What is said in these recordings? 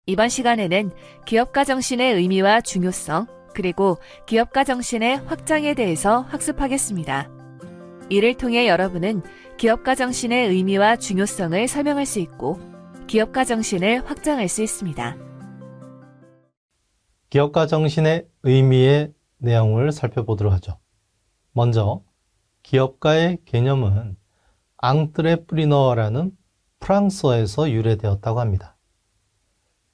이번 시간에는 기업가 정신의 의미와 중요성, 그리고 기업가 정신의 확장에 대해서 학습하겠습니다. 이를 통해 여러분은 기업가 정신의 의미와 중요성을 설명할 수 있고 기업가 정신을 확장할 수 있습니다. 기업가 정신의 의미의 내용을 살펴보도록 하죠. 먼저 기업가의 개념은 앙트레프리너라는 프랑스어에서 유래되었다고 합니다.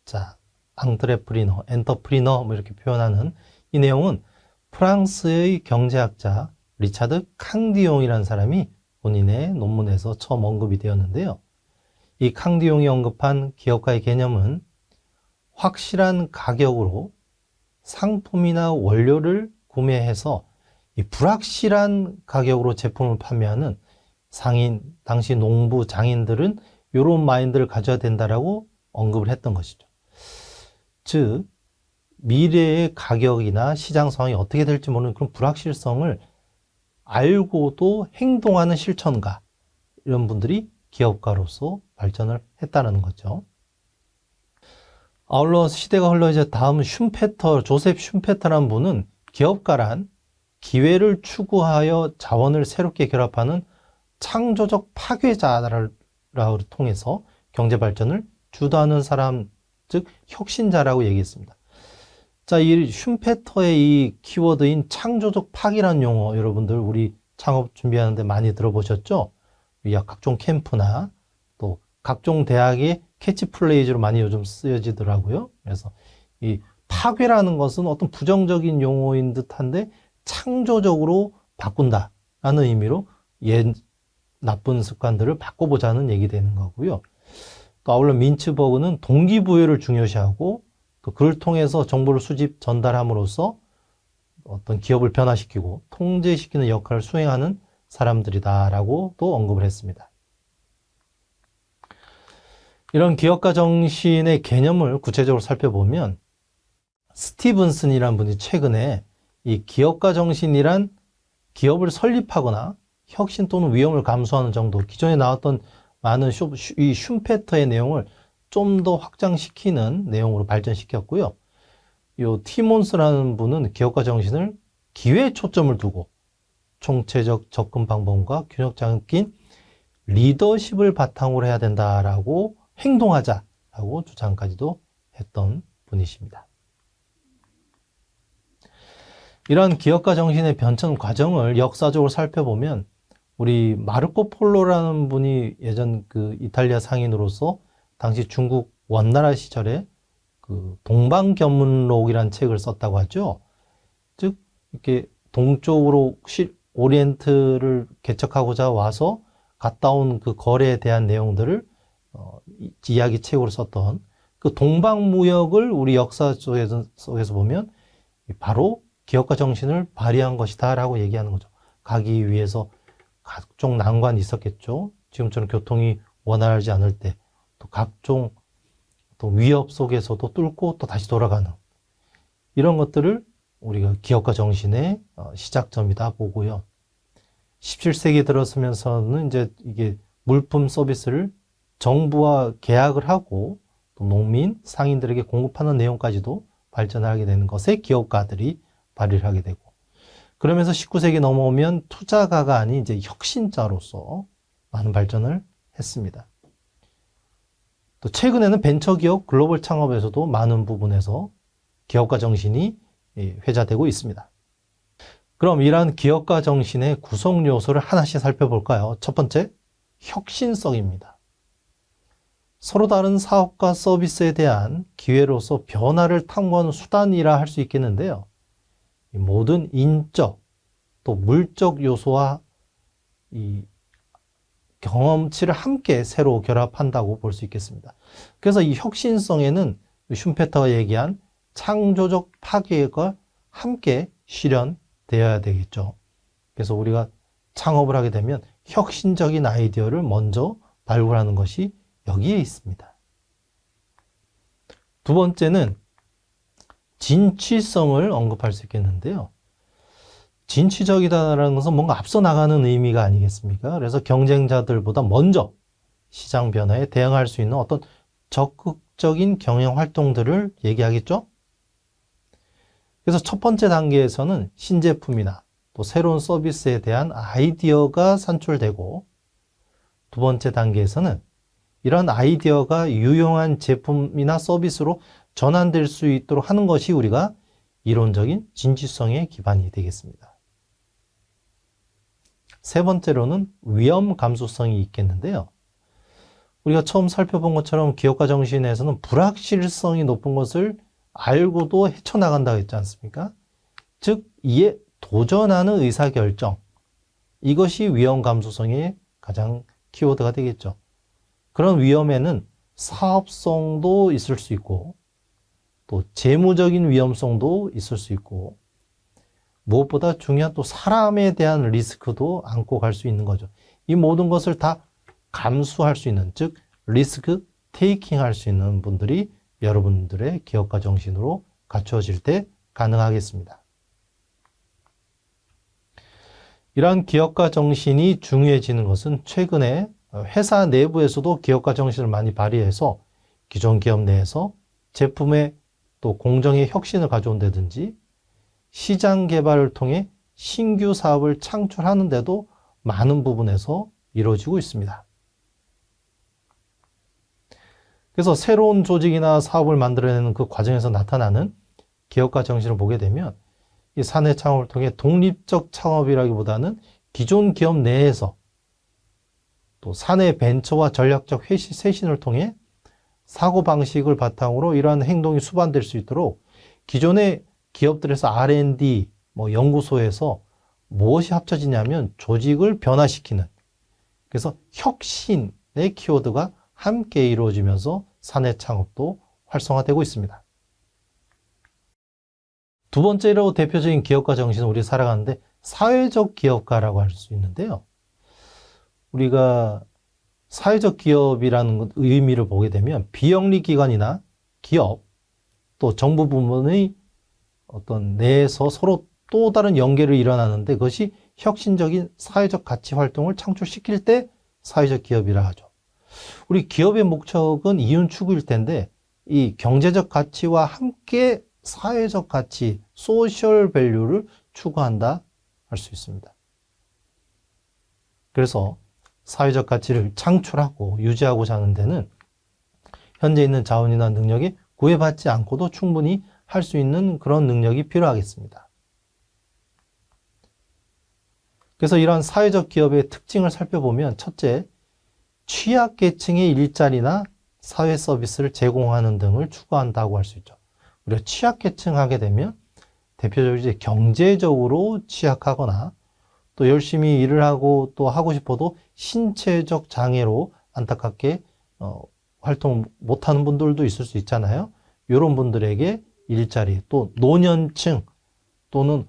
자, 앙트레프리너, 엔터프리너 이렇게 표현하는 이 내용은 프랑스의 경제학자 리차드 캉디용이라는 사람이 본인의 논문에서 처음 언급이 되었는데요. 이 캉디용이 언급한 기업가의 개념은 확실한 가격으로 상품이나 원료를 구매해서 이 불확실한 가격으로 제품을 판매하는 상인, 당시 농부, 장인들은 이런 마인드를 가져야 된다라고 언급을 했던 것이죠. 즉, 미래의 가격이나 시장 상황이 어떻게 될지 모르는 그런 불확실성을 알고도 행동하는 실천가, 이런 분들이 기업가로서 발전을 했다는 거죠. 아울러 시대가 흘러 이제 다음 조셉 슌페터라는 분은 기업가란 기회를 추구하여 자원을 새롭게 결합하는 창조적 파괴자를 통해서 경제 발전을 주도하는 사람, 즉 혁신자라고 얘기했습니다. 자, 이 슌페터의 이 키워드인 창조적 파괴라는 용어, 여러분들 우리 창업 준비하는데 많이 들어보셨죠? 각종 캠프나 또 각종 대학의 캐치플레이즈로 많이 요즘 쓰여지더라고요. 그래서 이 파괴라는 것은 어떤 부정적인 용어인 듯한데 창조적으로 바꾼다라는 의미로 나쁜 습관들을 바꿔보자는 얘기 되는 거고요. 또 아울러 민츠버그는 동기부여를 중요시하고 또 그를 통해서 정보를 수집, 전달함으로써 어떤 기업을 변화시키고 통제시키는 역할을 수행하는 사람들이다라고 또 언급을 했습니다. 이런 기업가 정신의 개념을 구체적으로 살펴보면 스티븐슨이라는 분이 최근에 이 기업가 정신이란 기업을 설립하거나 혁신 또는 위험을 감수하는 정도, 기존에 나왔던 많은 이 슌페터의 내용을 좀 더 확장시키는 내용으로 발전시켰고요. 이 티몬스라는 분은 기업가 정신을 기회에 초점을 두고 총체적 접근 방법과 균형 잡힌 리더십을 바탕으로 해야 된다라고 행동하자라고 주장까지도 했던 분이십니다. 이런 기업가 정신의 변천 과정을 역사적으로 살펴보면 우리 마르코 폴로라는 분이 예전 그 이탈리아 상인으로서 당시 중국 원나라 시절에 그 동방견문록이라는 책을 썼다고 하죠. 즉 이렇게 동쪽으로 오리엔트를 개척하고자 와서 갔다 온 그 거래에 대한 내용들을 이야기책으로 썼던 그 동방무역을 우리 역사 속에서 보면 바로 기업가 정신을 발휘한 것이다 라고 얘기하는 거죠. 가기 위해서 각종 난관이 있었겠죠. 지금처럼 교통이 원활하지 않을 때 또 각종 또 위협 속에서도 뚫고 또 다시 돌아가는 이런 것들을 우리가 기업가 정신의 시작점이다 보고요. 17세기 들어서면서는 이제 이게 물품 서비스를 정부와 계약을 하고 또 농민, 상인들에게 공급하는 내용까지도 발전하게 되는 것에 기업가들이 발휘를 하게 되고, 그러면서 19세기 넘어오면 투자가가 아닌 이제 혁신자로서 많은 발전을 했습니다. 또 최근에는 벤처기업 글로벌 창업에서도 많은 부분에서 기업가 정신이 회자되고 있습니다. 그럼 이러한 기업가 정신의 구성 요소를 하나씩 살펴볼까요? 첫 번째, 혁신성입니다. 서로 다른 사업과 서비스에 대한 기회로서 변화를 탐구하는 수단이라 할 수 있겠는데요. 모든 인적 또 물적 요소와 이 경험치를 함께 새로 결합한다고 볼 수 있겠습니다. 그래서 이 혁신성에는 슌페터가 얘기한 창조적 파괴가 함께 실현되어야 되겠죠. 그래서 우리가 창업을 하게 되면 혁신적인 아이디어를 먼저 발굴하는 것이 여기에 있습니다. 두 번째는 진취성을 언급할 수 있겠는데요. 진취적이다라는 것은 뭔가 앞서 나가는 의미가 아니겠습니까? 그래서 경쟁자들보다 먼저 시장 변화에 대응할 수 있는 어떤 적극 지속적인 경영 활동들을 얘기하겠죠. 그래서 첫 번째 단계에서는 신제품이나 또 새로운 서비스에 대한 아이디어가 산출되고, 두 번째 단계에서는 이런 아이디어가 유용한 제품이나 서비스로 전환될 수 있도록 하는 것이 우리가 이론적인 진취성의 기반이 되겠습니다. 세 번째로는 위험 감수성이 있겠는데요. 우리가 처음 살펴본 것처럼 기업가 정신에서는 불확실성이 높은 것을 알고도 헤쳐나간다고 했지 않습니까? 즉, 이에 도전하는 의사결정, 이것이 위험 감수성의 가장 키워드가 되겠죠. 그런 위험에는 사업성도 있을 수 있고, 또 재무적인 위험성도 있을 수 있고, 무엇보다 중요한 또 사람에 대한 리스크도 안고 갈 수 있는 거죠. 이 모든 것을 다 감수할 수 있는, 즉 리스크 테이킹 할 수 있는 분들이 여러분들의 기업가 정신으로 갖추어질 때 가능하겠습니다. 이러한 기업가 정신이 중요해지는 것은 최근에 회사 내부에서도 기업가 정신을 많이 발휘해서 기존 기업 내에서 제품의 또 공정의 혁신을 가져온다든지 시장 개발을 통해 신규 사업을 창출하는 데도 많은 부분에서 이루어지고 있습니다. 그래서 새로운 조직이나 사업을 만들어내는 그 과정에서 나타나는 기업가 정신을 보게 되면 이 사내 창업을 통해 독립적 창업이라기보다는 기존 기업 내에서 또 사내 벤처와 전략적 쇄신을 통해 사고방식을 바탕으로 이러한 행동이 수반될 수 있도록 기존의 기업들에서 R&D, 연구소에서 무엇이 합쳐지냐면 조직을 변화시키는, 그래서 혁신의 키워드가 함께 이루어지면서 사내 창업도 활성화되고 있습니다. 두 번째로 대표적인 기업가 정신은 우리 살아가는데 사회적 기업가라고 할 수 있는데요. 우리가 사회적 기업이라는 의미를 보게 되면 비영리 기관이나 기업 또 정부 부문의 어떤 내에서 서로 또 다른 연계를 일어나는데 그것이 혁신적인 사회적 가치 활동을 창출시킬 때 사회적 기업이라 하죠. 우리 기업의 목적은 이윤 추구일 텐데 이 경제적 가치와 함께 사회적 가치, 소셜 밸류를 추구한다 할 수 있습니다. 그래서 사회적 가치를 창출하고 유지하고자 하는 데는 현재 있는 자원이나 능력에 구애받지 않고도 충분히 할 수 있는 그런 능력이 필요하겠습니다. 그래서 이러한 사회적 기업의 특징을 살펴보면 첫째, 취약계층의 일자리나 사회 서비스를 제공하는 등을 추구한다고 할 수 있죠. 우리가 취약계층 하게 되면 대표적으로 이제 경제적으로 취약하거나 또 열심히 일을 하고 또 하고 싶어도 신체적 장애로 안타깝게 활동 못하는 분들도 있을 수 있잖아요. 이런 분들에게 일자리, 또 노년층 또는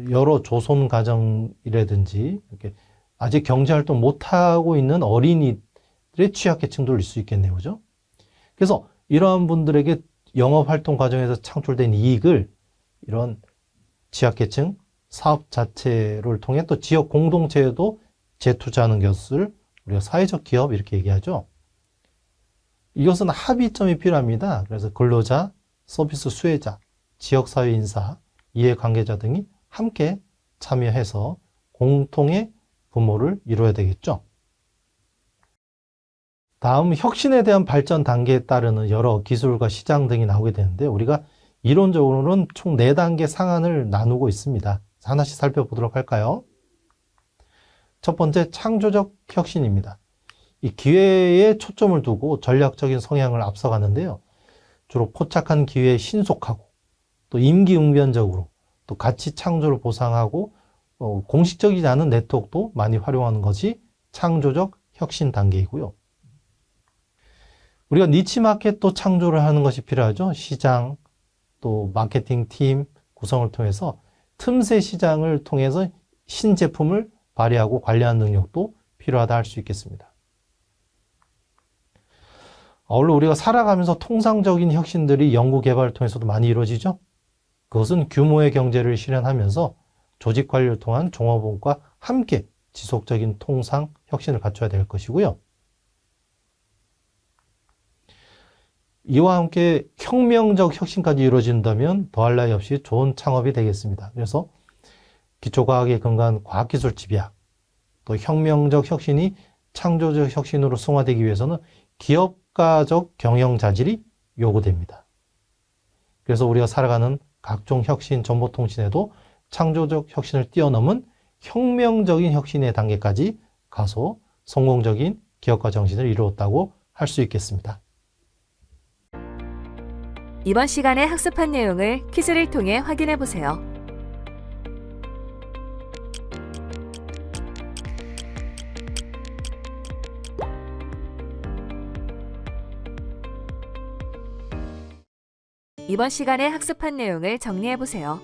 여러 조선 가정이라든지 이렇게 아직 경제활동 못하고 있는 어린이들의 취약계층도 있을 수 있겠네요. 그죠? 그래서 이러한 분들에게 영업활동 과정에서 창출된 이익을 이런 취약계층 사업 자체를 통해 또 지역 공동체에도 재투자하는 것을 우리가 사회적 기업 이렇게 얘기하죠. 이것은 합의점이 필요합니다. 그래서 근로자, 서비스 수혜자, 지역사회 인사, 이해관계자 등이 함께 참여해서 공통의 부모를 이루어야 되겠죠. 다음 혁신에 대한 발전 단계에 따르는 여러 기술과 시장 등이 나오게 되는데 우리가 이론적으로는 총 4단계 상한을 나누고 있습니다. 하나씩 살펴보도록 할까요? 첫 번째, 창조적 혁신입니다. 이 기회에 초점을 두고 전략적인 성향을 앞서가는데요. 주로 포착한 기회에 신속하고 또 임기응변적으로 또 가치 창조를 보상하고 공식적이지 않은 네트워크도 많이 활용하는 것이 창조적 혁신 단계이고요. 우리가 니치 마켓도 창조를 하는 것이 필요하죠. 시장, 또 마케팅 팀 구성을 통해서 틈새 시장을 통해서 신제품을 발휘하고 관리하는 능력도 필요하다 할 수 있겠습니다. 아울러 우리가 살아가면서 통상적인 혁신들이 연구 개발을 통해서도 많이 이루어지죠. 그것은 규모의 경제를 실현하면서 조직 관리를 통한 종업원과 함께 지속적인 통상 혁신을 갖춰야 될 것이고요. 이와 함께 혁명적 혁신까지 이루어진다면 더할 나위 없이 좋은 창업이 되겠습니다. 그래서 기초과학에 근거한 과학기술 집약, 또 혁명적 혁신이 창조적 혁신으로 승화되기 위해서는 기업가적 경영 자질이 요구됩니다. 그래서 우리가 살아가는 각종 혁신, 정보통신에도 창조적 혁신을 뛰어넘은 혁명적인 혁신의 단계까지 가서 성공적인 기업가 정신을 이루었다고 할 수 있겠습니다. 이번 시간에 학습한 내용을 퀴즈를 통해 확인해 보세요. 이번 시간에 학습한 내용을 정리해 보세요.